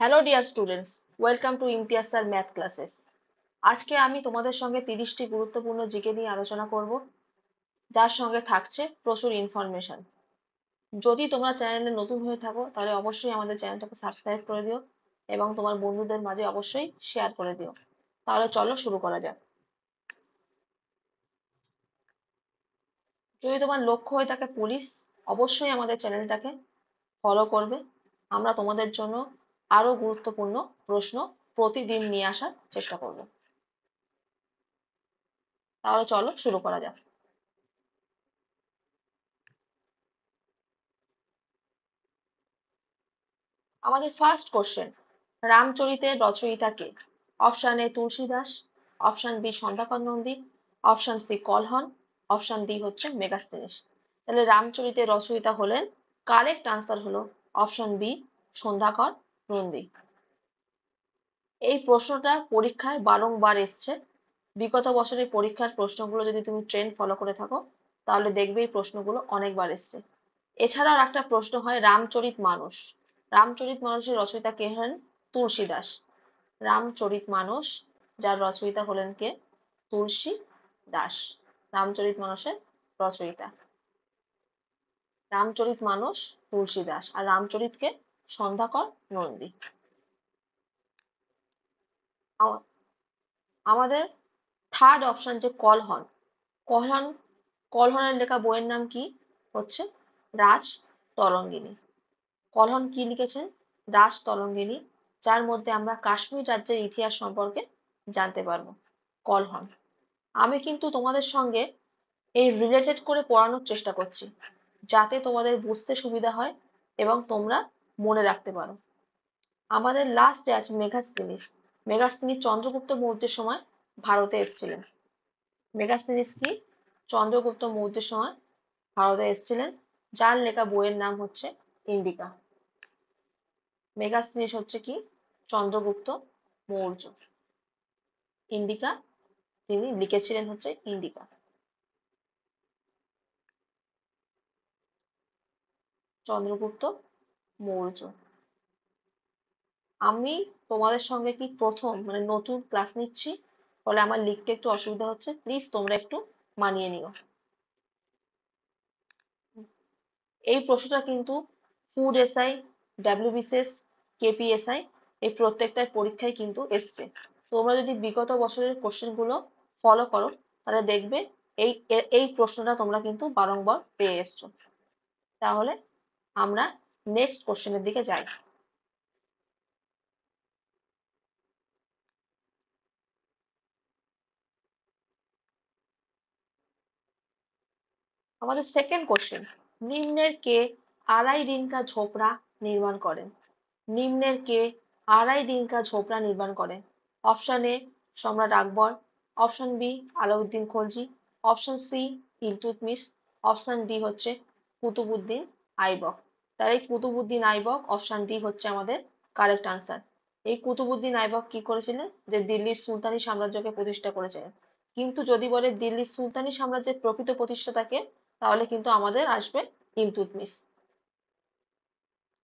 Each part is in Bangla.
Hello dear students, welcome to Imtiaz sir math classes. আজকে আমি তোমাদের সঙ্গে 30টি গুরুত্বপূর্ণ জিকে নিয়ে আলোচনা করব, যার সঙ্গে থাকছে প্রচুর ইনফরমেশন। যদি তোমরা চ্যানেলে নতুন হয়ে থাকো তাহলে অবশ্যই আমাদের চ্যানেলটাকে সাবস্ক্রাইব করে দিও এবং তোমার বন্ধুদের মাঝে অবশ্যই শেয়ার করে দিও। তাহলে চলো শুরু করা যাক। যদি তোমার লক্ষ্য হয়ে থাকে পুলিশ, অবশ্যই আমাদের চ্যানেলটাকে ফলো করবে। আমরা তোমাদের জন্য আরো গুরুত্বপূর্ণ প্রশ্ন প্রতিদিন নিয়ে আসার চেষ্টা করব। তাহলে চলো শুরু করা যাক। আমাদের ফার্স্ট কোশ্চেন, রামচরিতের রচয়িতা কে? Option A Tulsidas, option B Sandhyakar Nandi, option C Kalhana, option D হচ্ছে মেগাস্তিনিস। তাহলে রামচরিতের রচয়িতা হলেন, কারেক্ট আনসার হলো অপশন বি সন্ধ্যাকর নন্দী। এই প্রশ্নটা পরীক্ষায় বারংবার এসছে। বিগত বছরের পরীক্ষার প্রশ্নগুলো যদি তুমি ট্রেন্ড ফলো করে থাকো তাহলে দেখবে এই প্রশ্নগুলো অনেকবার এসছে। এছাড়াও একটা প্রশ্ন হয় রামচরিত মানস। রামচরিত মানসের রচয়িতা কে হলেন? তুলসী দাস। রামচরিত মানস যার রচয়িতা হলেন কে? তুলসী দাস। রামচরিত মানসের রচয়িতা রামচরিত মানস তুলসী দাস, আর রামচরিতকে সন্ধ্যাকর নন্দী। আমাদের থার্ড অপশন যে কলহন, কলহন কলহনের লেখা বইয়ের নাম কি? হচ্ছে রাজ তরঙ্গিনী। কলহন কি লিখেছেন? রাজ তরঙ্গিনী, যার মধ্যে আমরা কাশ্মীর রাজ্যের ইতিহাস সম্পর্কে জানতে পারবো। কলহন। আমি কিন্তু তোমাদের সঙ্গে এই রিলেটেড করে পড়ানোর চেষ্টা করছি, যাতে তোমাদের বুঝতে সুবিধা হয় এবং তোমরা মনে রাখতে পারো। আমাদের লাস্ট যে আছে মেগাস্তিনিস। মেগাস্তিনিস চন্দ্রগুপ্ত মৌর্যের সময় ভারতে এসেছিলেন। মেগাস্তিনিস কি? চন্দ্রগুপ্ত মৌর্যের সময় ভারতে এসেছিলেন, যার লেখা বইয়ের নাম হচ্ছে ইন্ডিকা। মেগাস্তিনিস হচ্ছে কি? চন্দ্রগুপ্ত মৌর্য। ইন্ডিকা তিনি লিখেছিলেন হচ্ছে ইন্ডিকা। চন্দ্রগুপ্ত মৌর্য। আমি তোমাদের সঙ্গে কি প্রথম মানে নতুন ক্লাস নিচ্ছি, ফলে আমার লিখতে একটু অসুবিধা হচ্ছে, প্লিজ তোমরা একটু মানিয়ে নিও। এই প্রশ্নটা কিন্তু ফুড এসআই, ডাব্লিউবিসিএস, কেপিএসআই এই প্রত্যেকটার পরীক্ষায় কিন্তু এসছে। তোমরা যদি বিগত বছরের কোশ্চেন গুলো ফলো করো তাহলে দেখবে এই এই প্রশ্নটা তোমরা কিন্তু বারংবার পেয়ে এসছো। তাহলে আমরা নেক্সট কোশ্চেনের দিকে যাই। আমাদের সেকেন্ড কোশ্চেন, নিম্নের কে আড়াই দিন কা ঝোপড়া নির্মাণ করেন? নিম্নের কে আড়াই দিন কা ঝোপড়া নির্মাণ করেন? অপশন এ সম্রাট Akbar, option B Alauddin Khalji, option C Iltutmish, option D হচ্ছে কুতুবুদ্দিন আইবক। তার এই কুতুবুদ্দিন আইবক, অপশন ডি হচ্ছে আমাদের কারেক্ট আনসার। এই কুতুবুদ্দিন আইবক কি করেছিলেন? যে দিল্লির সুলতানি সাম্রাজ্যকে প্রতিষ্ঠা করেছিলেন। কিন্তু যদি বলে দিল্লির সুলতানি সাম্রাজ্যের প্রকৃত প্রতিষ্ঠাতাকে, তাহলে কিন্তু আমাদের আসবে ইলতুৎমিশ।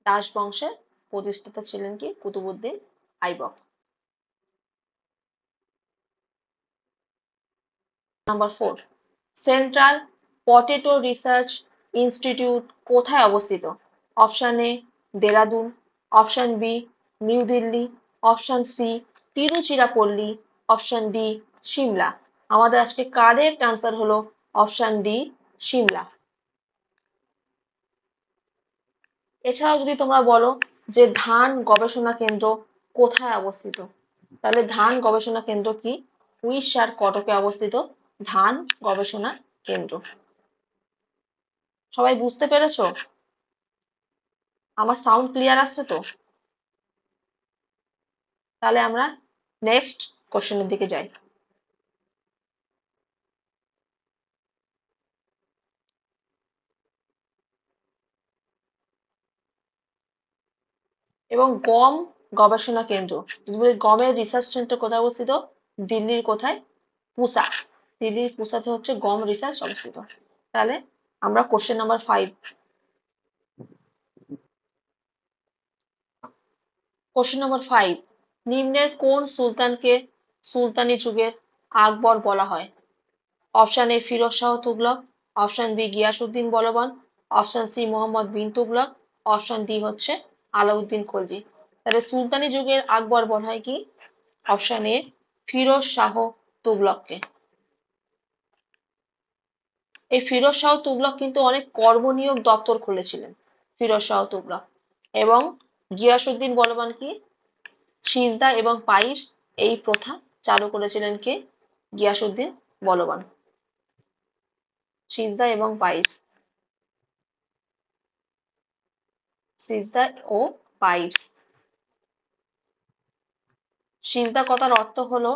দাস বংশের প্রতিষ্ঠাতা ছিলেন কি? Qutubuddin Aibak. Number 4, Central Potato Research Institute কোথায় অবস্থিত? Option A Dehradun, option B New Delhi, option C Tiruchirappalli, option D Shimla. আমাদের আজকে কারেক্ট আনসার হলো অপশন ডি সিমলা। এছাড়াও যদি তোমরা বলো যে ধান গবেষণা কেন্দ্র কোথায় অবস্থিত, তাহলে ধান গবেষণা কেন্দ্র কি? উড়িষ্যার কটকে অবস্থিত ধান গবেষণা কেন্দ্র। সবাই বুঝতে পেরেছো? আমার সাউন্ড ক্লিয়ার আসছে তো? তাহলে আমরা নেক্সট কোশ্চেনের দিকে যাই। এবং গম গবেষণা কেন্দ্র, যদি বলি গমের রিসার্চ সেন্টার কোথায় অবস্থিত? দিল্লির কোথায়? পুসা। দিল্লির পুসাতে হচ্ছে গম রিসার্চ অবস্থিত। তাহলে আমরা কোশ্চেন নাম্বার 5, কোশ্চেন নম্বর 5, নিম্নের কোন সুলতানকে সুলতানি যুগের আকবর বলা হয়? Option A Firoz Shah Tughlaq, option B Ghiyasuddin Balban, option C Mohammad bin Tughlaq, option D হচ্ছে আলাউদ্দিন খলজি। তাহলে সুলতানি যুগের আকবর বলা হয় কি? অপশন এ ফিরোজ শাহ তুগলককে। এই ফিরোজ শাহ তুগলক কিন্তু অনেক কর্মনিয়োগ দপ্তর খুলেছিলেন ফিরোজ শাহ তুগলক। এবং গিয়াসউদ্দিন বলবান কি? সিজদা এবং পাইপস এই প্রথা চালু করেছিলেন কে? গিয়াসউদ্দিন বলবান। সিজদা এবং পাইপস, সিজদা ও পাইপস। সিজদা কথার অর্থ হলো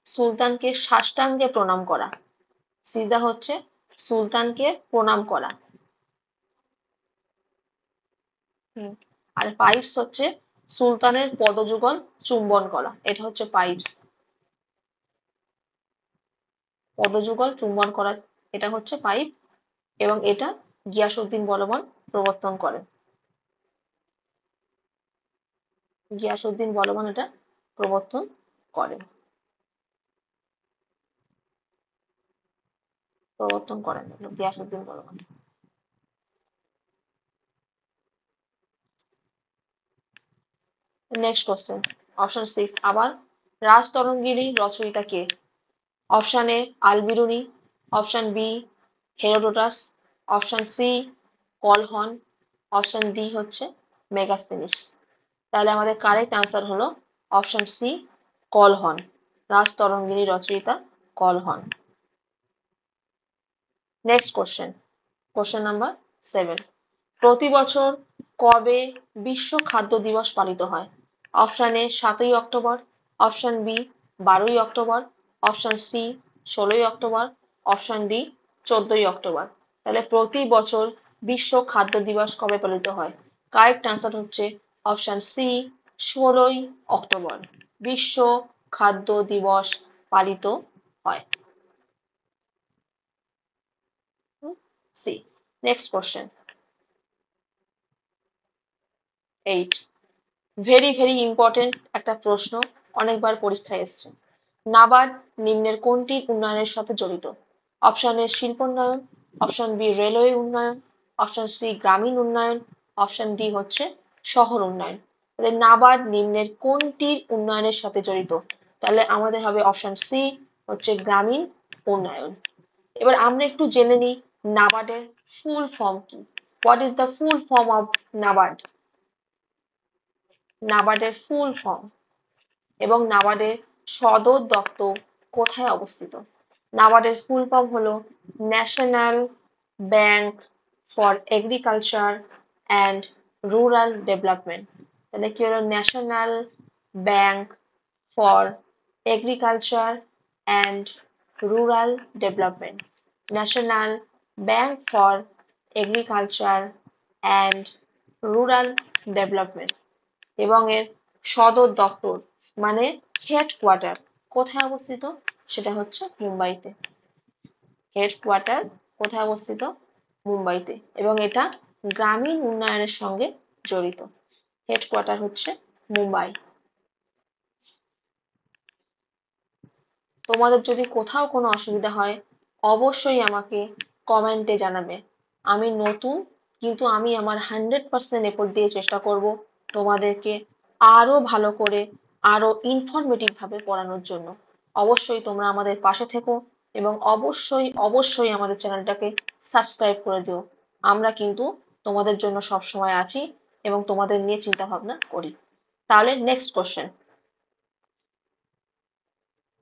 সুলতানকে সাষ্টাঙ্গে প্রণাম করা। সিজদা হচ্ছে সুলতানকে প্রণাম করা। আর পাইপস হচ্ছে সুলতানের পদযুগল চুম্বন করা, এটা হচ্ছে পাইপস। পদযুগল চুম্বন করা, এটা হচ্ছে পাইপ। এবং এটা গিয়াসউদ্দিন বলবান প্রবর্তন করেন। গিয়াসউদ্দিন বলবান এটা প্রবর্তন করেন। গিয়াসউদ্দিন বলবান। নেক্সট কোশ্চেন, অপশন 6 আবার, রাজতরঙ্গিনী রচয়িতা কে? Option A Al Biruni, option B Herodotus, option C Kalhana, option D হচ্ছে মেগাস্তেনিস। তাহলে আমাদের কারেক্ট আনসার হলো অপশন সি কলহন। রাজতরঙ্গিনী রচয়িতা Kalhana. Next question, question number 7, প্রতি বছর কবে বিশ্ব খাদ্য দিবস পালিত হয়? অপশন এ 7ই অক্টোবর, অপশন বি 12ই অক্টোবর, অপশন সি 16ই অক্টোবর, অপশন ডি 14ই অক্টোবর। তাহলে প্রতি বছর বিশ্ব খাদ্য দিবস কবে পালিত হয়? কারেক্ট আনসার হচ্ছে অপশন সি 16ই অক্টোবর। বিশ্ব খাদ্য দিবস পালিত হয়। C. Next question 8, very very important একটা প্রশ্ন, অনেকবার পরীক্ষায় এসছে। নাবার্ড নিম্নের কোনটি উন্নয়নের সাথে জড়িত? অপশন এ শিল্পোন্নয়ন, অপশন বি রেলওয়ে উন্নয়ন, অপশন সি গ্রামীণ উন্নয়ন, অপশন ডি হচ্ছে শহর উন্নয়ন। তাহলে নাবার্ড নিম্নের কোনটির উন্নয়নের সাথে জড়িত? তাহলে আমাদের হবে অপশন সি হচ্ছে গ্রামীণ উন্নয়ন। এবার আমরা একটু জেনে নিই নাবার্ডের ফুল ফর্ম কি। What is the full form of NABARD? নাবার্ডের ফুল ফর্ম এবং নাবার্ডের সদর দপ্তর কোথায় অবস্থিত? নাবার্ডের ফুল ফর্ম হলো National Bank for Agriculture and Rural Development. তাহলে কি হলো? National Bank for Agriculture and Rural Development. National Bank for Agriculture and Rural Development. এবং এর সদর দপ্তর মানে হেডকোয়ার্টার কোথায় অবস্থিত? সেটা হচ্ছে মুম্বাইতে। হেডকোয়ার্টার কোথায় অবস্থিত? মুম্বাইতে। এবং এটা গ্রামীণ উন্নয়নের সঙ্গে জড়িত। হেডকোয়ার্টার হচ্ছে মুম্বাই। তোমাদের যদি কোথাও কোনো অসুবিধা হয় অবশ্যই আমাকে কমেন্টে জানাবে। আমি নতুন, কিন্তু আমি আমার 100% এফোর্ট দিয়ে চেষ্টা করব তোমাদেরকে আরো ভালো করে, আরো ইনফরমেটিভ ভাবে পড়ানোর জন্য। অবশ্যই তোমরা আমাদের পাশে থেকো এবং অবশ্যই অবশ্যই আমাদের চ্যানেলটাকে সাবস্ক্রাইব করে দিও। আমরা কিন্তু তোমাদের জন্য সব সময় আছি এবং তোমাদের নিয়ে চিন্তা ভাবনা করি। তাহলে নেক্সট কোশ্চেন,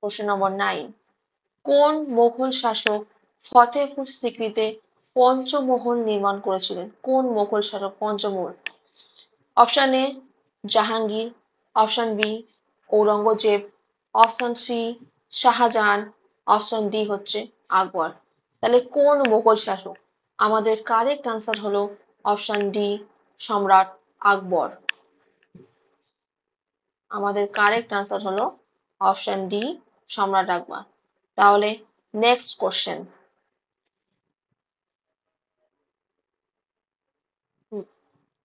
কোশ্চেন নম্বর 9, কোন মোগল শাসক ফতেহপুর সিক্রিতে পঞ্চমহল নির্মাণ করেছিলেন? কোন মোগল শাসক Panchmahal? Option A Jahangir, option B Aurangzeb, option C Shahjahan, option D হচ্ছে আকবর। তাহলে কোন মোগল শাসক? আমাদের কারেক্ট আনসার হলো অপশন ডি সম্রাট আকবর। আমাদের কারেক্ট আনসার হলো অপশন ডি সম্রাট আকবর। তাহলে next question,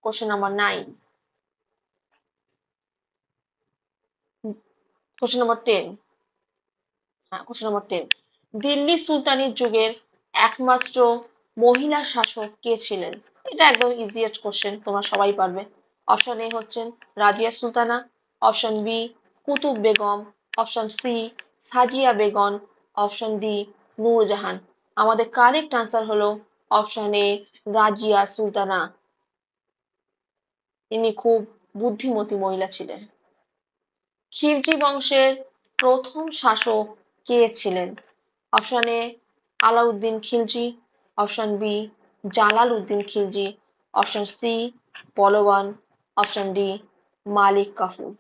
question number 9, question number 10। হ্যাঁ, কোশ্চেন নম্বর 10। দিল্লি সুলতানির যুগের একমাত্র মহিলা শাসক কে ছিলেন? এটা একদম ইজিয়েস্ট কোশ্চেন, তোমরা সবাই পারবে। অপশন এ হচ্ছেন Razia Sultana, option B Qutub Begum, option C Sajia Begum, option D Nurjahan. আমাদের কারেক্ট আনসার হলো অপশন এ রাজিয়া সুলতানা। ইনি খুব বুদ্ধিমতী মহিলা ছিলেন। খিলজি বংশের প্রথম শাসক কে ছিলেন? Option A Alauddin Khilji, option B Jalaluddin Khilji, option C Balban, option D Malik Kafur.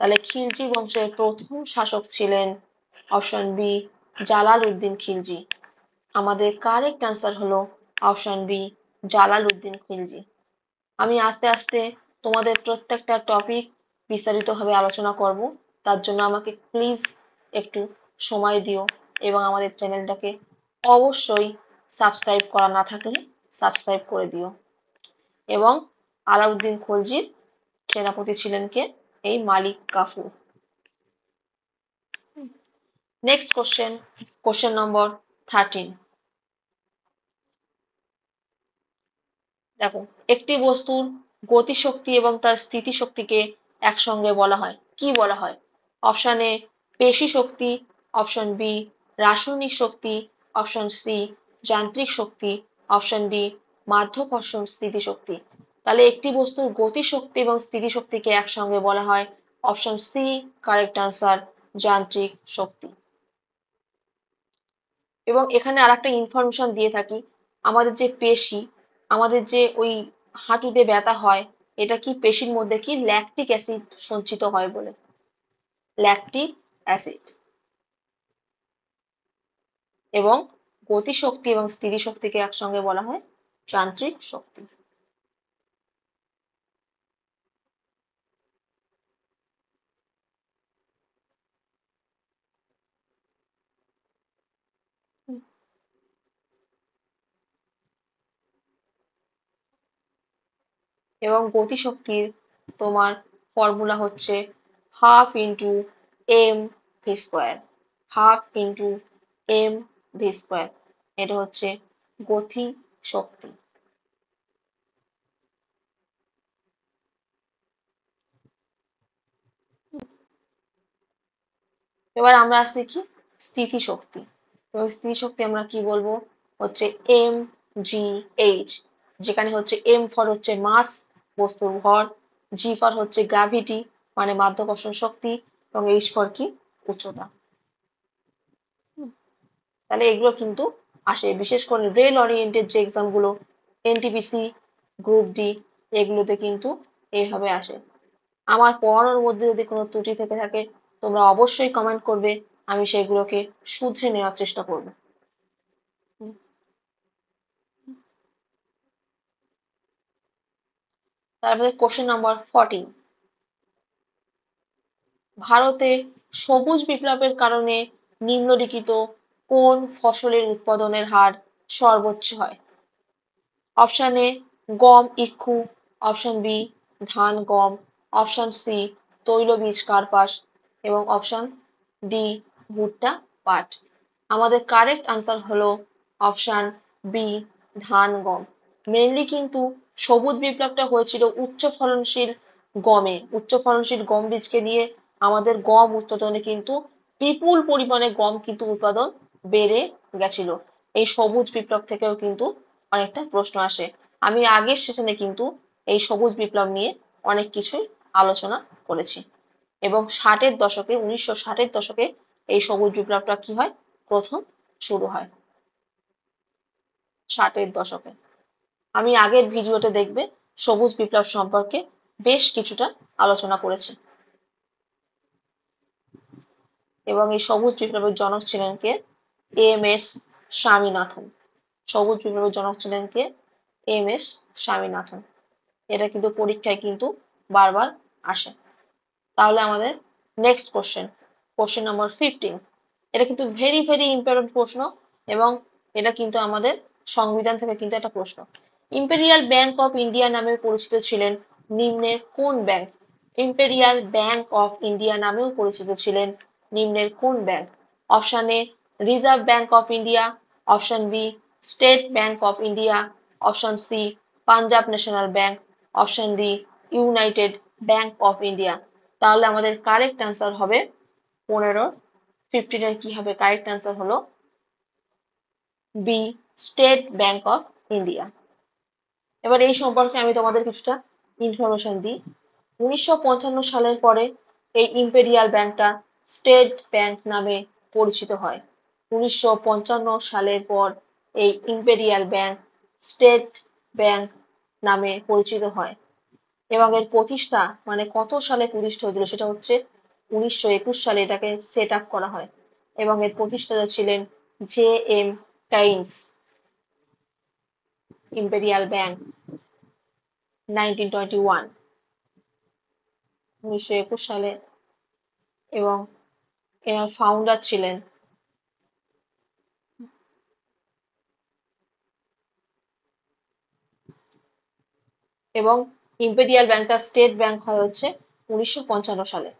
তাহলে খিলজি বংশের প্রথম শাসক ছিলেন option B Jalaluddin Khilji. আমাদের কারেক্ট আনসার হলো option B Jalaluddin Khilji. আমি আস্তে আস্তে তোমাদের প্রত্যেকটা টপিক বিস্তারিতভাবে আলোচনা করব, তার জন্য আমাকে প্লিজ একটু সময় দিও এবং আমাদের চ্যানেলটাকে অবশ্যই সাবস্ক্রাইব করা না থাকলে সাবস্ক্রাইব করে দিও। এবং আলাউদ্দিন খলজির সেনাপতি ছিলেন কে? এই Malik Kafur. Next question, question number 13। দেখো, একটি বস্তুর গতিশক্তি এবং তার স্থিতিশক্তিকে একসঙ্গে বলা হয়, কি বলা হয়? অপশন এ পেশি শক্তি, অপশন বি রাসায়নিক শক্তি, অপশন সি যান্ত্রিক শক্তি, অপশন ডি মাধ্যাকর্ষণ স্থিতিশক্তি। তাহলে একটি বস্তুর গতিশক্তি এবং স্থিতিশক্তিকে একসঙ্গে বলা হয় অপশন সি কারেক্ট আনসার যান্ত্রিক শক্তি। এবং এখানে আরেকটা ইনফরমেশন দিয়ে থাকি, আমাদের যে পেশি, আমাদের যে ওই হাঁটুতে ব্যথা হয়, এটা কি পেশির মধ্যে কি ল্যাকটিক অ্যাসিড সঞ্চিত হয় বলে, ল্যাকটিক অ্যাসিড। এবং গতিশক্তি এবং স্থিতিশক্তিকে একসঙ্গে বলা হয় যান্ত্রিক শক্তি। এবং গতিশক্তির তোমার ফর্মুলা হচ্ছে half into M V square, half into M V square. এটা হচ্ছে গতি শক্তি। এবার আমরা আসছি কি স্থিতিশক্তি। এবং স্থিতিশক্তি আমরা কি বলবো হচ্ছে এম জি এইচ, যেখানে হচ্ছে এম ফর হচ্ছে মাস, বস্তুর ভর, জি ফর হচ্ছে গ্র্যাভিটি মানে মাধ্যাকর্ষণ শক্তি, এবং এইচ ফর কি উচ্চতা। তাহলে এগুলো কিন্তু আসে বিশেষ করে রেল ওরিয়েন্টেড যে এক্সাম গুলো, এনটিপিসি, গ্রুপ ডি, এগুলোতে কিন্তু এইভাবে আসে। আমার পড়ানোর মধ্যে যদি কোনো ত্রুটি থেকে থাকে তোমরা অবশ্যই কমেন্ট করবে, আমি সেগুলোকে শুধরে নেওয়ার চেষ্টা করব। তারপরে কোশ্চেন নাম্বার 14। ভারতে সবুজ বিপ্লবের কারণে নিম্নলিখিত কোন ফসলের উৎপাদনের হার সর্বোচ্চ হয়? অপশন এ গম ইক্ষু, অপশন বি ধান গম, অপশন সি তৈলবীজ কার্পাস, এবং অপশন ডি ভুট্টা পাট। আমাদের কারেক্ট আনসার হলো অপশন বি ধান গম। মেনলি কিন্তু সবুজ বিপ্লবটা হয়েছিল উচ্চ ফলনশীল গমে, উচ্চ ফলনশীল গম বীজকে দিয়ে আমাদের গম উৎপাদনে কিন্তু বিপুল পরিমাণে গম কিন্তু উৎপাদন বেড়ে গেছিল। এই সবুজ বিপ্লব থেকেও কিন্তু অনেকটা প্রশ্ন আসে। আমি আগের সেশনে কিন্তু এই সবুজ বিপ্লব নিয়ে অনেক কিছুই আলোচনা করেছি। এবং 1960-এর দশকে এই সবুজ বিপ্লবটা কি হয় প্রথম শুরু হয় 60-এর দশকে। আমি আগের ভিডিওতে দেখবে সবুজ বিপ্লব সম্পর্কে বেশ কিছুটা আলোচনা করেছি। এবং এই সবুজ বিপ্লবের জনক ছিলেন কে? M S Swaminathan. সবুজ বিপ্লবের জনক ছিলেন কে? M S Swaminathan. এটা কিন্তু পরীক্ষায় কিন্তু বারবার আসে। তাহলে আমাদের নেক্সট কোশ্চেন, কোশ্চেন নাম্বার 15। এটা কিন্তু ভেরি ভেরি ইম্পর্টেন্ট প্রশ্ন, এবং এটা কিন্তু আমাদের সংবিধান থেকে কিন্তু একটা প্রশ্ন। ইম্পেরিয়াল ব্যাংক অফ ইন্ডিয়া নামে পরিচিত ছিলেন নিম্নের কোন bank? Imperial Bank of India নামেও পরিচিত ছিলেন নিম্নের কোন bank? Option A Reserve Bank of India, option B State Bank of India, option C Punjab National Bank, option D United Bank of India. তাহলে আমাদের কারেক্ট অ্যান্সার হবে 15 15 এর কি হবে? কারেক্ট অ্যান্সার হলো B State Bank of India. এবার এই সম্পর্কে আমি তোমাদের কিছুটা ইনফরমেশন দিই। 1955 সালের পরে এই ইম্পেরিয়াল ব্যাংকটা স্টেট ব্যাংক নামে পরিচিত হয়। 1955 সালের পর এই ইম্পেরিয়াল ব্যাংক স্টেট ব্যাংক নামে পরিচিত হয় এবং এর প্রতিষ্ঠা মানে কত সালে প্রতিষ্ঠা হয়েছিল সেটা হচ্ছে 1921 সালে এটাকে সেট আপ করা হয় এবং এর প্রতিষ্ঠাতা ছিলেন জে এম কাইন্স। ইম্পেরিয়াল ব্যাংক 1921 1921 সালে এবং এনার ফাউন্ডার ছিলেন এবং ইম্পেরিয়াল ব্যাংকটা স্টেট ব্যাংক হয় হচ্ছে 1955 সালে।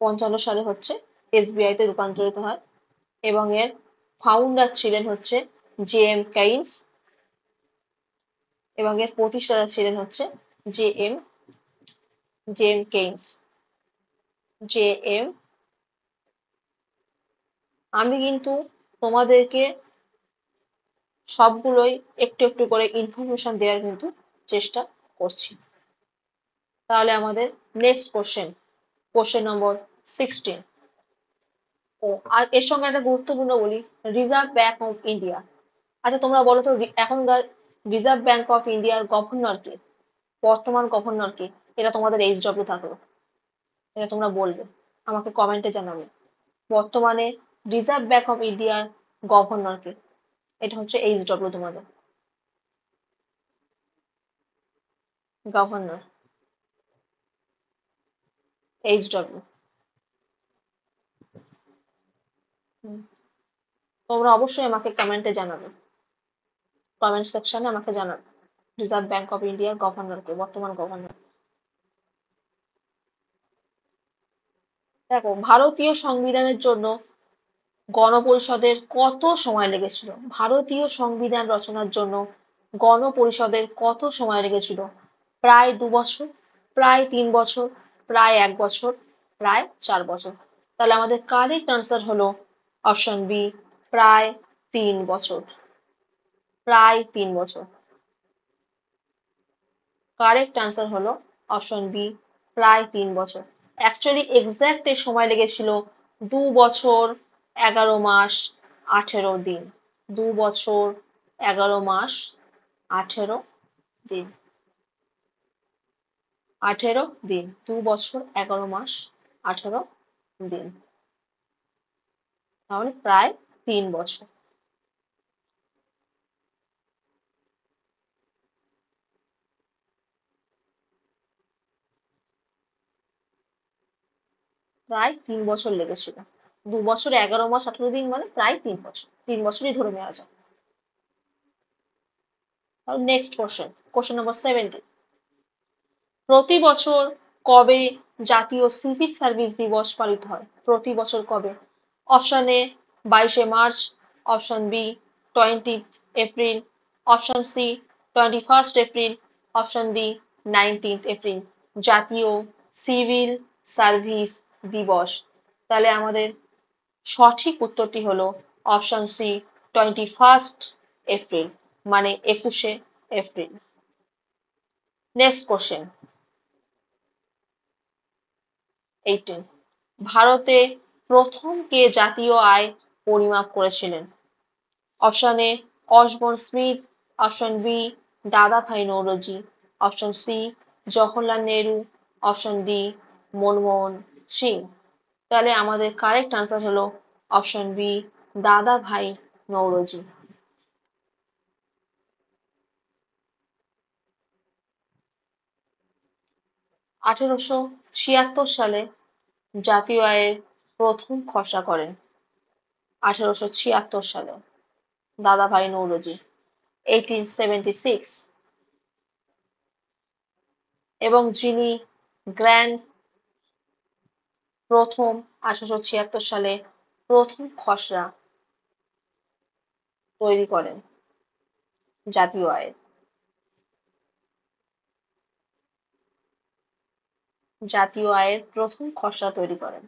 55 সালে হচ্ছে এসবিআই তে রূপান্তরিত হয় এবং এর ফাউন্ডার ছিলেন হচ্ছে জে এম কাইন্স এবং এর প্রতিষ্ঠাতা ছিলেন হচ্ছে J M Keynes. J M আমি কিন্তু তোমাদেরকে সবগুলোই একটু একটু করে ইনফরমেশন দেওয়ার কিন্তু চেষ্টা করছি। তাহলে আমাদের নেক্সট কোশ্চেন নম্বর 16। ও আর এর সঙ্গে একটা গুরুত্বপূর্ণ বলি, রিজার্ভ ব্যাংক অফ ইন্ডিয়া। আচ্ছা তোমরা বলো তো এখনকার রিজার্ভ ব্যাংক অফ ইন্ডিয়ার গভর্নর কে? বর্তমান গভর্নর কে? এটা তোমাদের এইচডব্লিউ থাকলো, এটা তোমরা বলবে, আমাকে কমেন্টে জানাবে। বর্তমানে রিজার্ভ ব্যাংক অফ ইন্ডিয়ার গভর্নর কে? এটা হচ্ছে এইচডব্লিউ তোমাদের গভর্নর, এইচডব্লিউ। তোমরা অবশ্যই আমাকে কমেন্টে জানাবে, কমেন্ট সেকশনে আমাকে জানাবে রিজার্ভ ব্যাংক অফ ইন্ডিয়ার গভর্নর কে, বর্তমান গভর্নর। দেখো ভারতীয় সংবিধানের জন্য গণপরিষদের কত সময় লেগেছিল? ভারতীয় সংবিধান রচনার জন্য গণপরিষদের কত সময় লেগেছিল? প্রায় 2 বছর, প্রায় 3 বছর, প্রায় 1 বছর, প্রায় 4 বছর। তাহলে আমাদের কারেক্ট আনসার হলো অপশন বি প্রায় 3 বছর। প্রায় 3 বছর। কারেক্ট আনসার হলো অপশন বি প্রায় 3 বছর। অ্যাকচুয়ালি এক্সাক্ট এর সময় লেগেছিল 2 বছর 11 মাস 18 দিন। 2 বছর 11 মাস 18 দিন। 18 দিন, 2 বছর 11 মাস 18 দিন, তাহলে প্রায় 3 বছর। প্রায় 3 বছর লেগেছিল। 2 বছর 11 মাস 18 দিন মানে প্রায় 3 বছর, 3 বছরই ধরে নেওয়া যায়। Next question number 17। প্রতি বছর কবে জাতীয় সিভিল সার্ভিস দিবস পালিত হয়? প্রতি বছর কবে? অপশন এ 22শে March, option B 20 April, option C 21 April, option D 19 April. জাতীয় সিভিল সার্ভিস দিবস। তাহলে আমাদের সঠিক উত্তরটি হলো অপশন সি 21 এপ্রিল, মানে 21শে এপ্রিল। Next question 18। ভারতে প্রথম কে জাতীয় আয় পরিমাপ করেছিলেন? Option A Osborne Smith, option B Dadabhai Naoroji, option C Jawaharlal Nehru, option D Manmohan Singh. তাহলে আমাদের কারেক্ট আনসার হলো অপশন বি দাদাভাই নওরোজি। 1876 সালে জাতীয় আয়ের প্রথম খসড়া করেন 1876 সালে দাদাভাই নওরোজি, 1876। এবং যিনি গ্র্যান্ড প্রথম 1876 সালে প্রথম খসড়া তৈরি করেন জাতীয় আয়ের? জাতীয় আয়ের প্রথম খসড়া তৈরি করেন?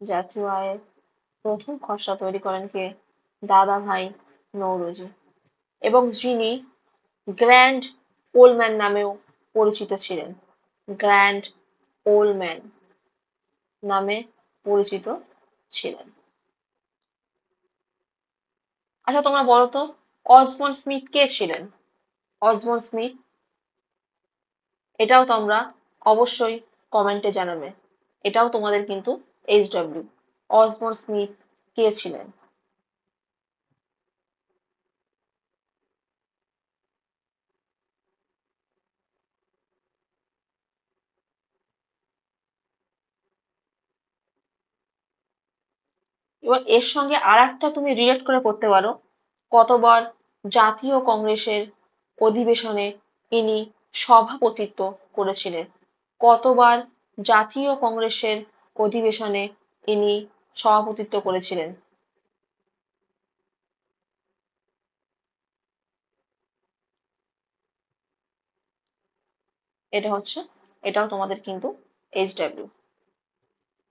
জাতীয় আয়ের প্রথম খসড়া তৈরি করেন কে? দাদাভাই নওরোজি, এবং যিনি গ্র্যান্ড ওলম্যান নামেও পরিচিত ছিলেন। গ্র্যান্ড ওলম্যান নামে পরিচিত ছিলেন। আচ্ছা তোমরা বলো তো, অসমন্ড স্মিথ কে ছিলেন? অসমন্ড স্মিথ, এটাও তোমরা অবশ্যই কমেন্টে জানাবে। এটাও তোমাদের কিন্তু HW। অসমন্ড স্মিথ কে ছিলেন? এবার এর সঙ্গে আর একটা তুমি রিলেট করে করতে পারো, কতবার জাতীয় কংগ্রেসের অধিবেশনে ইনি সভাপতিত্ব করেছিলেন? কতবার জাতীয় কংগ্রেসের অধিবেশনে ইনি সভাপতিত্ব করেছিলেন? এটা হচ্ছে, এটাও তোমাদের কিন্তু HW।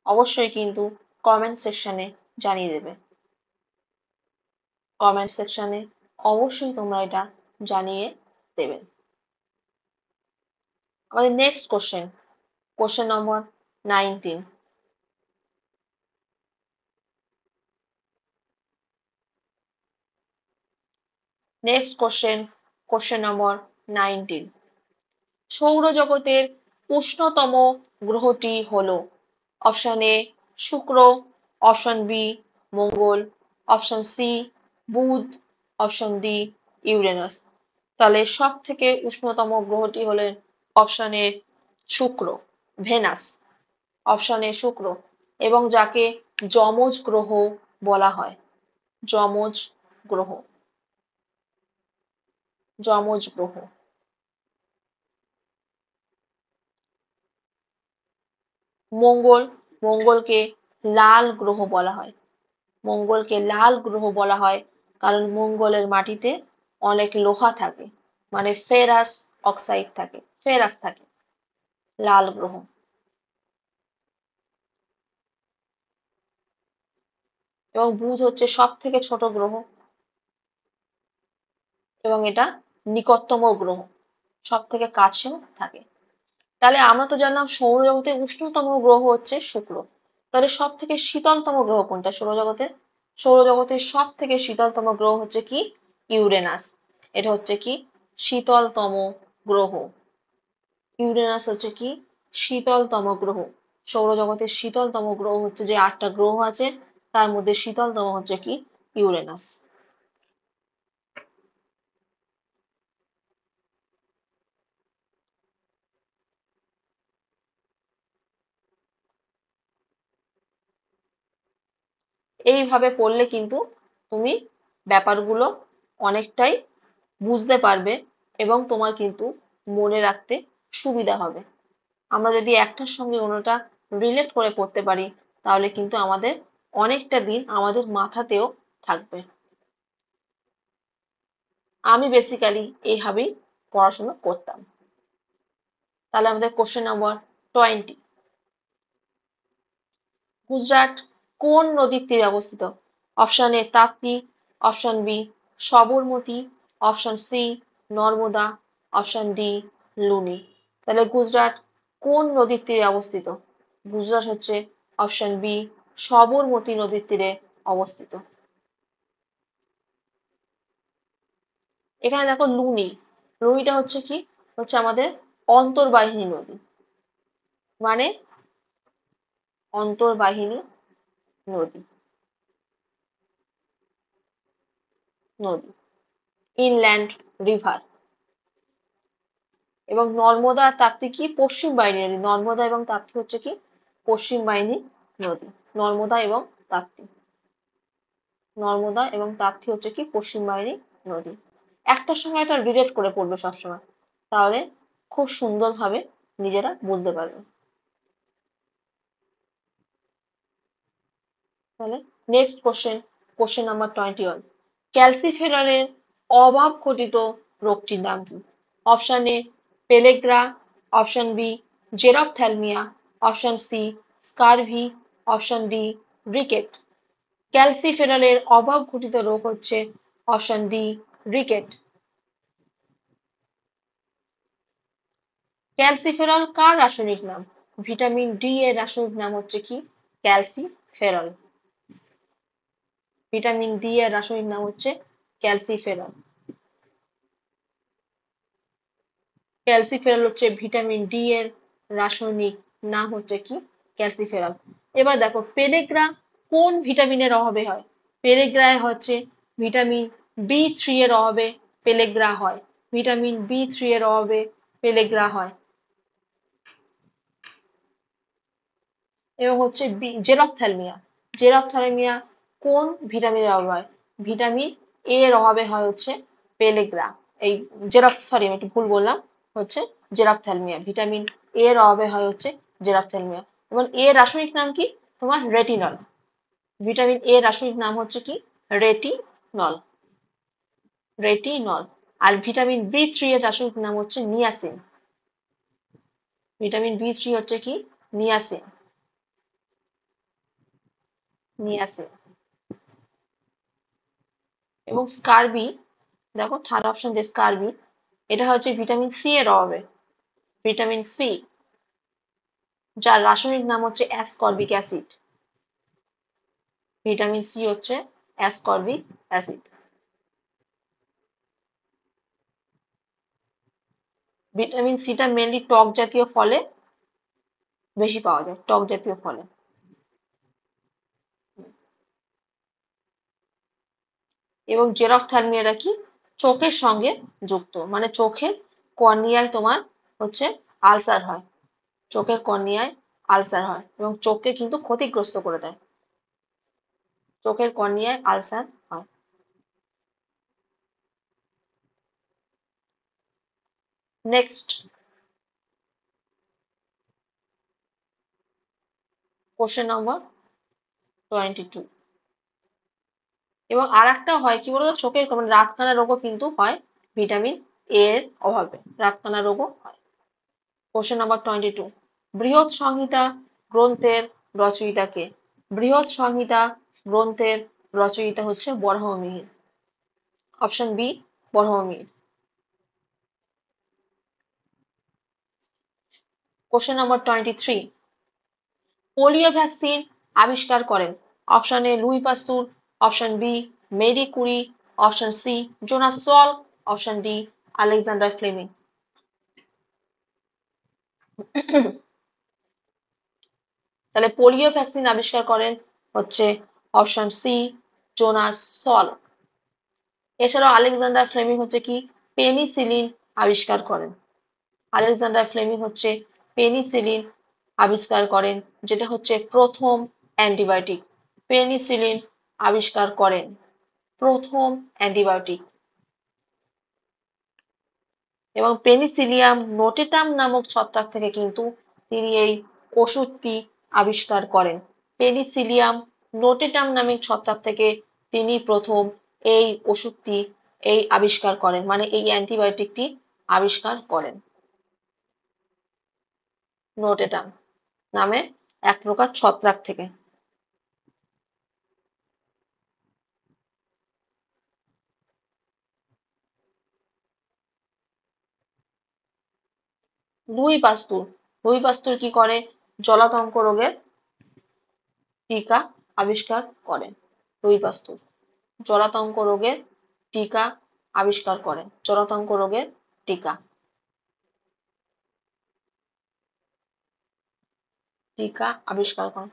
অবশ্যই কিন্তু কমেন্ট সেকশনে জানিয়ে দেবে। কমেন্ট সেকশনে অবশ্যই তোমরা এটা জানিয়ে দেবে। আমাদের নেক্সট কোশ্চেন, কোশ্চেন নম্বর 19। নেক্সট কোশ্চেন, কোশ্চেন নম্বর 19। সৌরজগতের উষ্ণতম গ্রহটি হলো? অপশন এ শুক্র, অপশন বি মঙ্গল, অপশন সি বুধ, অপশন ডি ইউরেনাস। তাহলে সব থেকে উষ্ণতম গ্রহটি হলেন অপশন এ শুক্র, ভেনাস। অপশন এ শুক্র, এবং যাকে যমজ গ্রহ বলা হয়। যমজ গ্রহ, যমজ গ্রহ। মঙ্গল, মঙ্গলকে লাল গ্রহ বলা হয়। মঙ্গলকে লাল গ্রহ বলা হয় কারণ মঙ্গলের মাটিতে অনেক লোহা থাকে, মানে ফেরাস অক্সাইড থাকে, ফেরাস থাকে। লাল গ্রহ। এবং বুধ হচ্ছে সব থেকে ছোট গ্রহ, এবং এটা নিকটতম গ্রহ, সব থেকে কাছেও থাকে। তাহলে আমরা তো জানলাম সৌরজগতের উষ্ণতম গ্রহ হচ্ছে শুক্র। তাহলে সব থেকে শীতলতম গ্রহ কোনটা সৌরজগতে? সৌরজগতের সব থেকে শীতলতম গ্রহ হচ্ছে কি? ইউরেনাস। এটা হচ্ছে কি? শীতলতম গ্রহ। ইউরেনাস হচ্ছে কি? শীতলতম গ্রহ। সৌরজগতের শীতলতম গ্রহ হচ্ছে, যে 8টা গ্রহ আছে তার মধ্যে শীতলতম হচ্ছে কি? ইউরেনাস। এইভাবে পড়লে কিন্তু তুমি ব্যাপারগুলো অনেকটাই বুঝতে পারবে, এবং তোমার কিন্তু মনে রাখতে সুবিধা হবে। আমরা যদি একটার সঙ্গে অন্যটা রিলেট করে পড়তে পারি, তাহলে কিন্তু আমাদের অনেকটা দিন আমাদের মাথাতেও থাকবে। আমি বেসিক্যালি এইভাবেই পড়াশোনা করতাম। তাহলে আমাদের কোশ্চেন নম্বর 20। গুজরাট কোন নদীর তীরে অবস্থিত? Option A Tapti, option B Sabarmati, option C Narmada, option D Luni. তাহলে গুজরাট কোন নদীর তীরে অবস্থিত? গুজরাট হচ্ছে অপশন বি সবরমতী নদীর তীরে অবস্থিত। এখানে দেখো লুনি, লুনিটা হচ্ছে কি? হচ্ছে আমাদের অন্তর্বাহিনী নদী, মানে অন্তর্বাহিনী নদী, নদী, ইনল্যান্ড রিভার। এবং নর্মদা আর তাপ্তি কি? পশ্চিম বাহিনী নদী। নর্মদা এবং তাপ্তি হচ্ছে কি? পশ্চিম বাহিনী নদী। নর্মদা এবং তাপ্তি, নর্মদা এবং তাপ্তি হচ্ছে কি? পশ্চিম বাহিনী নদী। একটার সঙ্গে একটা রিলেট করে পড়বে সবসময়, তাহলে খুব সুন্দরভাবে নিজেরা বুঝতে পারবে। তাহলে নেক্সট কোশ্চেন নাম্বার 21, ক্যালসিফেরলের অভাব ঘটিত রোগটির নাম কি? Option A pellagra, option B xerophthalmia, option C scurvy, option D rickets. ক্যালসিফেরলের অভাব ঘটিত রোগ হচ্ছে অপশন ডি রিকেট। ক্যালসিফেরল কার রাসায়নিক নাম? ভিটামিন ডি এর রাসায়নিক নাম হচ্ছে কি ক্যালসিফেরল। ভিটামিন ডি এর রাসায়নিক নাম হচ্ছে ক্যালসিফেরল। ক্যালসিফেরল হচ্ছে ভিটামিন ডি এর রাসায়নিক নাম হচ্ছে কি ক্যালসিফেরল। এবার দেখো পেলেগ্রা কোন ভিটামিনের অভাবে হয়? পেলেগ্রায় হচ্ছে ভিটামিন বি3 এর অভাবে পেলেগ্রা হয়। ভিটামিন বি3 এর অভাবে পেলেগ্রা হয়। এবং হচ্ছে জেরপ্থ্যালমিয়া। জেরপ্থ্যালমিয়া কোন ভিটামিনের অভাবে হয়? ভিটামিন এ এর অভাবে হয় হচ্ছে পেলেগ্রা। এই সরি আমি একটু ভুল বললাম, হচ্ছে জেরপ্থ্যালমিয়া। ভিটামিন এ এর অভাবে হয় হচ্ছে জেরপ্থ্যালমিয়া। এবং এর রাসায়নিক নাম কি? তোমার রেটিনল। ভিটামিন এর রাসায়নিক নাম হচ্ছে কি রেটিনল। রেটিনল। আর ভিটামিন বি3 এর রাসায়নিক নাম হচ্ছে নিয়াসিন। ভিটামিন বি3 হচ্ছে কি নিয়াসিন। নিয়াসিন। এবং স্কারবি, দেখো থার্ড অপশন যে স্কারবি, এটা হচ্ছে ভিটামিন সি এর অভাবে। ভিটামিন সি, যার রাসায়নিক নাম হচ্ছে অ্যাসকর্বিক অ্যাসিড। ভিটামিন সি হচ্ছে অ্যাসকর্বিক অ্যাসিড। ভিটামিন সিটা মেনলি টক জাতীয় ফলে বেশি পাওয়া যায়, টক জাতীয় ফলে। এবং জেরপ্থ্যালমিয়াটা কি চোখের সঙ্গে যুক্ত, মানে চোখের কর্নিয়ায় তোমার হচ্ছে আলসার হয়। চোখের কর্নিয়ায় আলসার হয় এবং চোখকে কিন্তু ক্ষতিগ্রস্ত করে দেয়। চোখের কর্নিয়ায় আলসার হয়। Next question number 22। এবং আর একটা হয় কি বলতো, চোখের মানে রাতকানা রোগও কিন্তু হয় ভিটামিন এ এর অভাবে। রাতকানা রোগও হয়। কোশ্চেন নাম্বার 22, বৃহৎ সংহিতা গ্রন্থের রচয়িতা কে? বৃহৎ সংহিতা গ্রন্থের রচয়িতা হচ্ছে Varahamihira. Option B Varahamihira. Question number 23, polio vaccine আবিষ্কার করেন? Option A Louis Pasteur, option B Marie Curie, option C Jonas Salk, option D Alexander Fleming. তাহলে পোলিও ভ্যাকসিন আবিষ্কার করেন হচ্ছে অপশন সি জোনাস সল্ক। এছাড়াও আলেকজান্ডার ফ্লেমিং হচ্ছে কি পেনিসিলিন আবিষ্কার করেন। আলেকজান্ডার ফ্লেমিং হচ্ছে পেনিসিলিন আবিষ্কার করেন, যেটা হচ্ছে প্রথম অ্যান্টিবায়োটিক। পেনিসিলিন আবিষ্কার করেন, প্রথম অ্যান্টিবায়োটিক। এবং পেনিসিলিয়াম নোটেটাম নামক ছত্রাক থেকে কিন্তু তিনি এই ওষুধটি আবিষ্কার করেন। পেনিসিলিয়াম নোটেটাম নামক ছত্রাক থেকে তিনি প্রথম এই ওষুধটি আবিষ্কার করেন, মানে এই অ্যান্টিবায়োটিকটি আবিষ্কার করেন। নোটেটাম নামে এক প্রকার ছত্রাক থেকে। লুই পাস্তুর কি করে? জলাতঙ্ক রোগের টিকা আবিষ্কার করেন। লুই পাস্তুর জলাতঙ্ক রোগের টিকা আবিষ্কার করেন। জলাতঙ্ক রোগের টিকা টিকা আবিষ্কার করেন।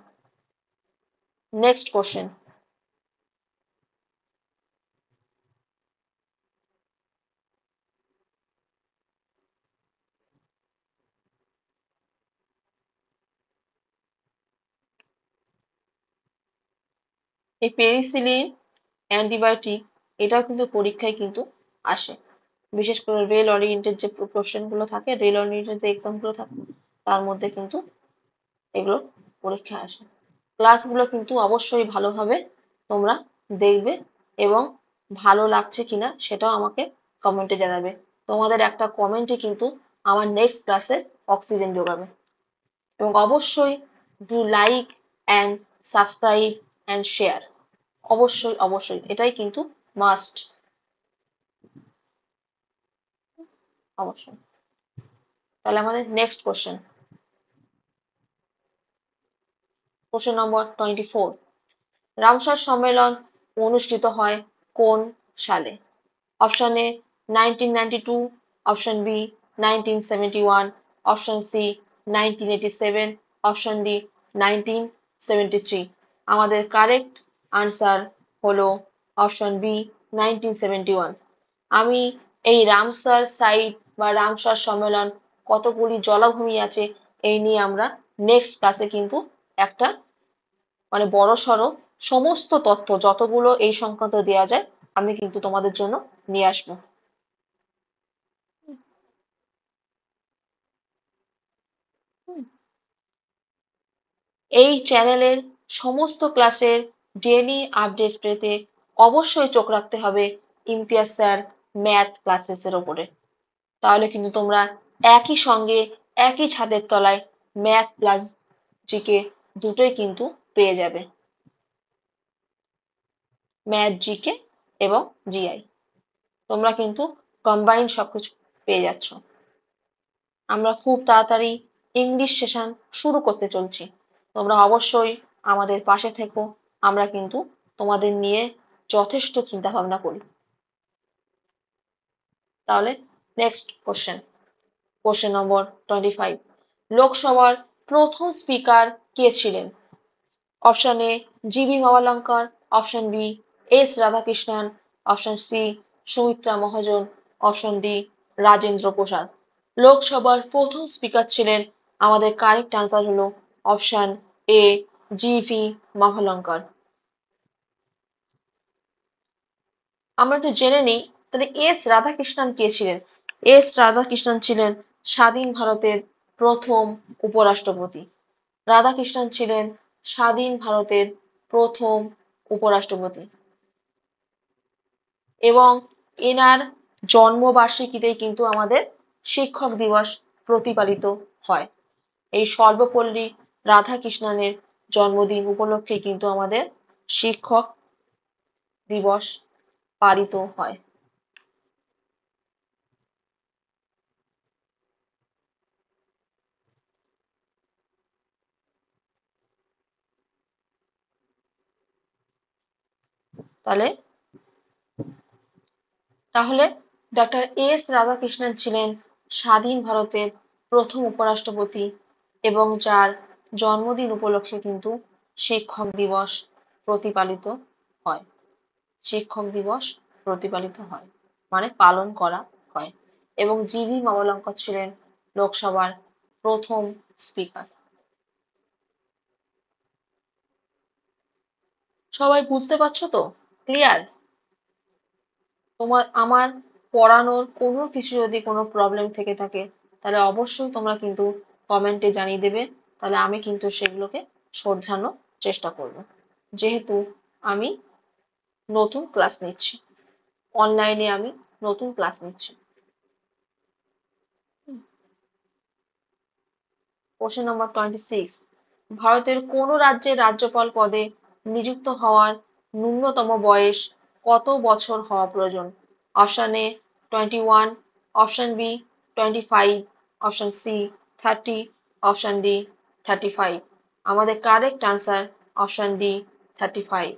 নেক্সট কোশ্চেন, এই পেনিসিলিন অ্যান্টিবায়োটিক এটাও কিন্তু পরীক্ষায় কিন্তু আসে। বিশেষ করে রেল ওরিয়েন্টেড যে কোশ্চেন গুলো থাকে, রেল ওরিয়েন্টেড যে এক্সাম গুলো থাকে, তার মধ্যে কিন্তু এগুলো পরীক্ষায় আসে। ক্লাসগুলো কিন্তু অবশ্যই ভালোভাবে তোমরা দেখবে এবং ভালো লাগছে কিনা সেটাও আমাকে কমেন্টে জানাবে। তোমাদের একটা কমেন্টই কিন্তু আমার নেক্সট ক্লাসে অক্সিজেন যোগাবে। এবং অবশ্যই do like and subscribe and share. অবশ্যই অবশ্যই এটাই কিন্তু মাস্ট। অবশ্যই। তাহলে আমাদের next question, question number 24। Ramsar সম্মেলন অনুষ্ঠিত হয় কোন সালে? Option A 1992, option B 1971, option C 1987, option D 1973। আমাদের কারেক্ট আনসার হলো অপশন বি 1971। আমি এই রামসার সাইট বা রামসার সম্মেলন, কতগুলি জলাভূমি আছে, এই নিয়ে আমরা নেক্সট ক্লাসে কিন্তু একটা মানে বড়সড় সমস্ত তথ্য যতগুলো এই সংক্রান্ত দেওয়া যায় আমি কিন্তু তোমাদের জন্য নিয়ে আসবো। এই চ্যানেলের সমস্ত ক্লাসের ডেইলি আপডেট পেতে অবশ্যই চোখ রাখতে হবে ইমতিয়াজ স্যার ম্যাথ ক্লাসেসের ওপরে। তাহলে কিন্তু তোমরা একই সঙ্গে একই ছাদের তলায় ম্যাথ প্লাস জিকে দুটোই কিন্তু পেয়ে যাবে, ম্যাথ জিকে এবং জিআই তোমরা কিন্তু কম্বাইন্ড সবকিছু পেয়ে যাচ্ছ। আমরা খুব তাড়াতাড়ি ইংলিশ সেশন শুরু করতে চলছি, তোমরা অবশ্যই আমাদের পাশে থেকো। আমরা কিন্তু তোমাদের নিয়ে যথেষ্ট চিন্তা ভাবনা করি। তাহলে নেক্সট কোশ্চেন, কোশ্চেন নম্বর 25। লোকসভার প্রথম স্পিকার কে ছিলেন? Option A GB Mavalankar, option B S Radhakrishnan, option C Sumitra Mahajan, option D Rajendra Prasad. লোকসভার প্রথম স্পিকার ছিলেন, আমাদের কারেক্ট আনসার হলো অপশন এ জিভি মাভালঙ্কার। আমরা একটু জেনে নিই তাহলে এস রাধাকৃষ্ণন কে ছিলেন। এস রাধাকৃষ্ণন ছিলেন স্বাধীন ভারতের প্রথম উপরাষ্ট্রপতি। রাধাকৃষ্ণন ছিলেন স্বাধীন ভারতের প্রথম উপরাষ্ট্রপতি এবং এনার জন্মবার্ষিকীতেই কিন্তু আমাদের শিক্ষক দিবস প্রতিপালিত হয়। এই সর্বপল্লী রাধাকৃষ্ণনের জন্মদিন উপলক্ষে কিন্তু আমাদের শিক্ষক দিবস পালিত হয়। তাহলে তাহলে ডক্টর এস রাধাকৃষ্ণন ছিলেন স্বাধীন ভারতের প্রথম উপরাষ্ট্রপতি এবং যার জন্মদিন উপলক্ষে কিন্তু শিক্ষক দিবস প্রতিপালিত হয়। শিক্ষক দিবস প্রতিপালিত হয় মানে পালন করা হয়। এবং জিভি মালালঙ্কার ছিলেন লোকসভার প্রথম স্পিকার। সবাই বুঝতে পারছো তো? ক্লিয়ার? তোমার আমার পড়ানোর কোনো কিছু যদি কোনো প্রবলেম থেকে থাকে তাহলে অবশ্যই তোমরা কিন্তু কমেন্টে জানিয়ে দেবে, তাহলে আমি কিন্তু সেগুলোকে শোধরানোর চেষ্টা করব। যেহেতু আমি নতুন ক্লাস নিচ্ছি, অনলাইনে আমি নতুন ক্লাস নিচ্ছি। Question number 26। ভারতের কোন রাজ্যের রাজ্যপাল পদে নিযুক্ত হওয়ার ন্যূনতম বয়স কত বছর হওয়া প্রয়োজন? Option A 21, option B 25, option C 30, option D 35। আমাদের correct answer option D 35।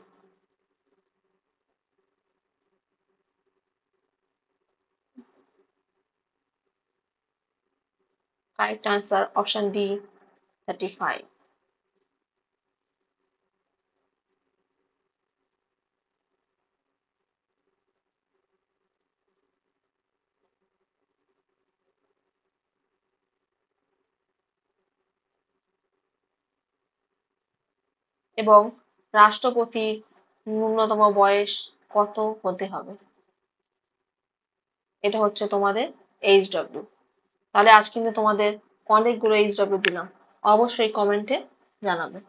Correct answer option D 35। এবং রাষ্ট্রপতির ন্যূনতম বয়স কত হতে হবে? এটা হচ্ছে তোমাদের এইচডব্লিউ। তাহলে আজ কিন্তু তোমাদের অনেকগুলো এইচডব্লিউ দিলাম, অবশ্যই কমেন্টে জানাবে।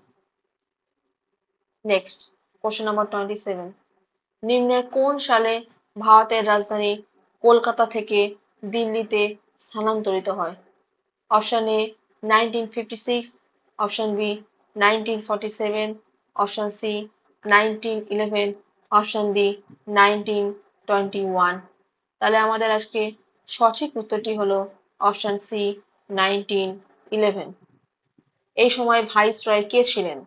নেক্সট কোশ্চেন নাম্বার 27, নিম্নে কোন সালে ভারতের রাজধানী কলকাতা থেকে দিল্লিতে স্থানান্তরিত হয়? Option A 1956, option B 1947, option C 1911, option D 1921। তাহলে আমাদের আজকে সঠিক উত্তরটি হলো অপশন সি 1911। এই সময় ভাইসরয় কে ছিলেন?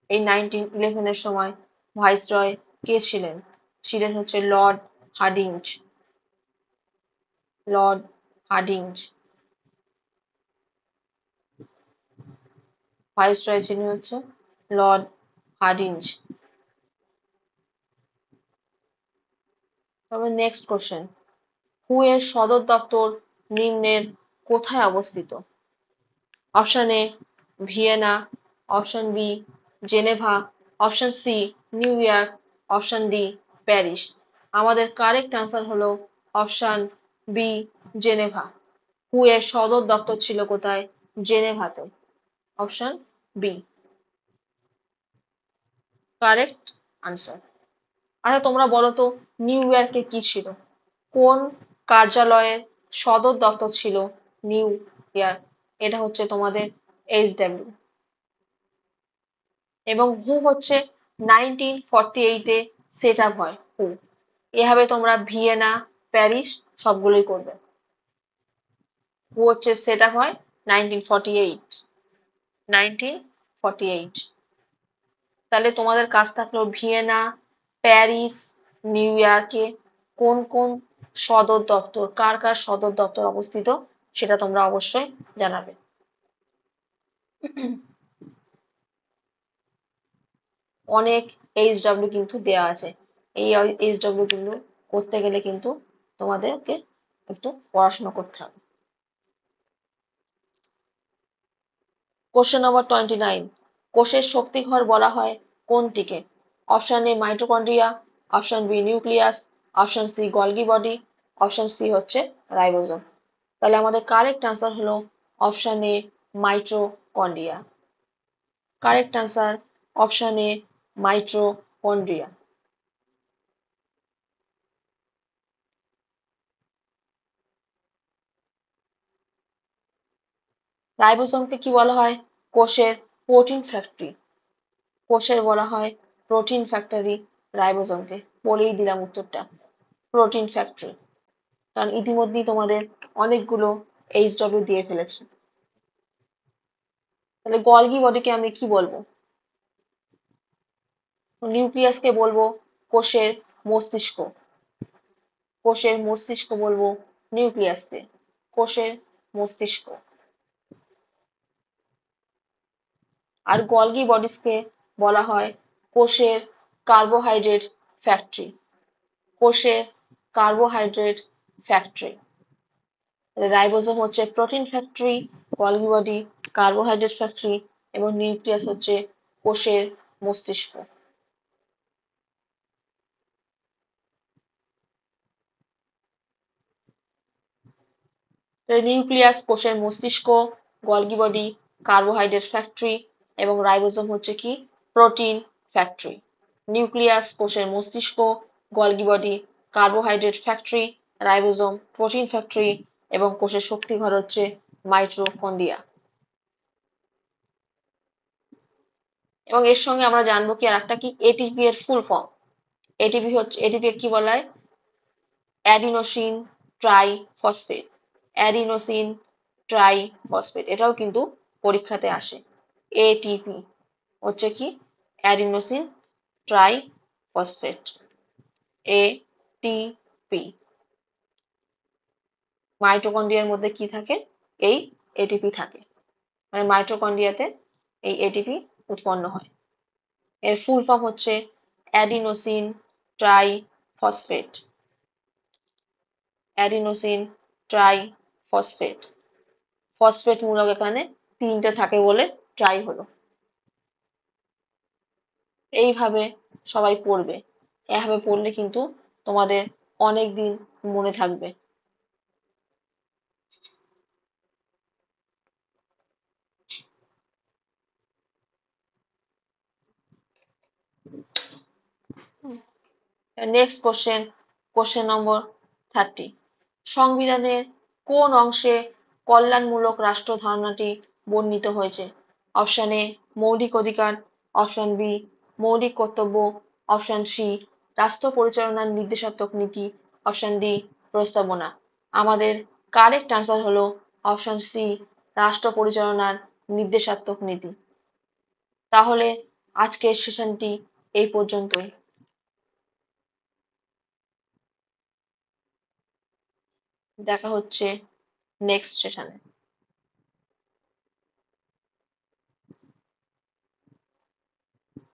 এই 1911 সময় ভাইসরয় কে ছিলেন? ছিলেন হচ্ছে Lord Hardinge. Lord Hardinge viceroy ছিলেন হচ্ছে লর্ড হার্ডিঞ্জ। তবে নেক্সট কোশ্চেন, হু এর সদর দপ্তর নিম্নের কোথায় অবস্থিত? Option A Vienna, option B Geneva, option C New York, option D Paris. আমাদের কারেক্ট আনসার হলো অপশন বি জেনেভা। হু এর সদর দপ্তর ছিল কোথায়? জেনেভাতে। Option B correct answer. আচ্ছা তোমরা বলো তো নিউ ইয়র্কে কি ছিল? কোন কার্যালয়ের সদর দপ্তর ছিল নিউ ইয়র্ক? এটা হচ্ছে তোমাদের এইচডব্লিউ। এবং হু হচ্ছে 1948-এ সেট আপ হয় হু। এভাবে তোমরা ভিয়েনা, প্যারিস সবগুলোই করবে। হু হচ্ছে সেট আপ হয় 1948। 1948। তাহলে তোমাদের কাজ থাকলো ভিয়েনা, প্যারিস, নিউ ইয়র্কে কোন কোন সদর দপ্তর, কার কার সদর দপ্তর অবস্থিত সেটা তোমরা অবশ্যই জানাবে। অনেক এইচডব্লিউ কিন্তু দেওয়া আছে। এই এইচডব্লিউ কিন্তু করতে গেলে কিন্তু তোমাদেরকে একটু পড়াশোনা করতে হবে। কোশ্চেন নাম্বার 29, কোষের শক্তিঘর বলা হয় কোনটিকে? Option A mitochondria, option B nucleus, option C Golgi body, option C হচ্ছে রাইবোজোম। তাহলে আমাদের কারেক্ট আনসার হলো option A mitochondria. Correct answer option A mitochondria. রাইবোজোমকে কি বলা হয়? কোষের প্রোটিন ফ্যাক্টরি। কোষের বলা হয় প্রোটিন ফ্যাক্টরি রাইবোজোমকে। বলেই দিলাম উত্তরটা, প্রোটিন ফ্যাক্টরি। কারণ ইতিমধ্যেই তোমাদের অনেকগুলো এইচডব্লিউ দিয়ে ফেলেছে। তাহলে গলগি বডিকে আমি কি বলবো? নিউক্লিয়াসকে বলবো কোষের মস্তিষ্ক। কোষের মস্তিষ্ক বলবো নিউক্লিয়াসকে। কোষের মস্তিষ্ক। আর গলগি বডিসকে বলা হয় কোষের কার্বোহাইড্রেট ফ্যাক্টরি। কোষের কার্বোহাইড্রেট ফ্যাক্টরি। রাইবোজোম হচ্ছে protein factory, Golgi body carbohydrate factory এবং নিউক্লিয়াস হচ্ছে কোষের মস্তিষ্ক। নিউক্লিয়াস কোষের মস্তিষ্ক, গলগি বডি কার্বোহাইড্রেট ফ্যাক্টরি এবং রাইবোজোম হচ্ছে কি প্রোটিন ফ্যাক্টরি। নিউক্লিয়াস কোষের মস্তিষ্ক, Golgi body carbohydrate factory, ribosome protein factory এবং কোষের শক্তিঘর হচ্ছে মাইটোকন্ড্রিয়া। এবং এর সঙ্গে আমরা জানবো কি আর একটা কি এটিপি এর ফুল ফর্ম। এটিপি হচ্ছে, এটিপি কি বলা হয়? Adenosine triphosphate. অ্যাডিনোসিন ট্রাইফসফেট এটাও কিন্তু পরীক্ষাতে আসে। এটিপি হচ্ছে কি অ্যাডিনোসিন ট্রাইফসফেট। এটিপি। মাইটোকন্ড্রিয়ার মধ্যে কি থাকে? এই এটিপি থাকে। মানে মাইটোকন্ড্রিয়াতে এই এটিপি উৎপন্ন হয়। এর ফুল ফর্ম হচ্ছে adenosine triphosphate. Adenosine triphosphate. Phosphate মূলক এখানে তিনটে থাকে বলে ট্রাই হলো। এইভাবে সবাই পড়বে। এভাবে পড়লে কিন্তু তোমাদের অনেক দিন মনে থাকবে। Next question number 30। সংবিধানের কোন অংশে কল্যাণমূলক রাষ্ট্র ধারণাটি বর্ণিত হয়েছে? অপশন এ মৌলিক অধিকার, অপশন বি মৌলিক কর্তব্য, অপশন সি রাষ্ট্র পরিচালনার নির্দেশাত্মক নীতি, অপশন ডি প্রস্তাবনা। আমাদের কারেক্ট আনসার হলো অপশন সি রাষ্ট্র পরিচালনার নির্দেশাত্মক নীতি। তাহলে আজকের সেশনটি এই পর্যন্তই। দেখা হচ্ছে নেক্সট সেশনে।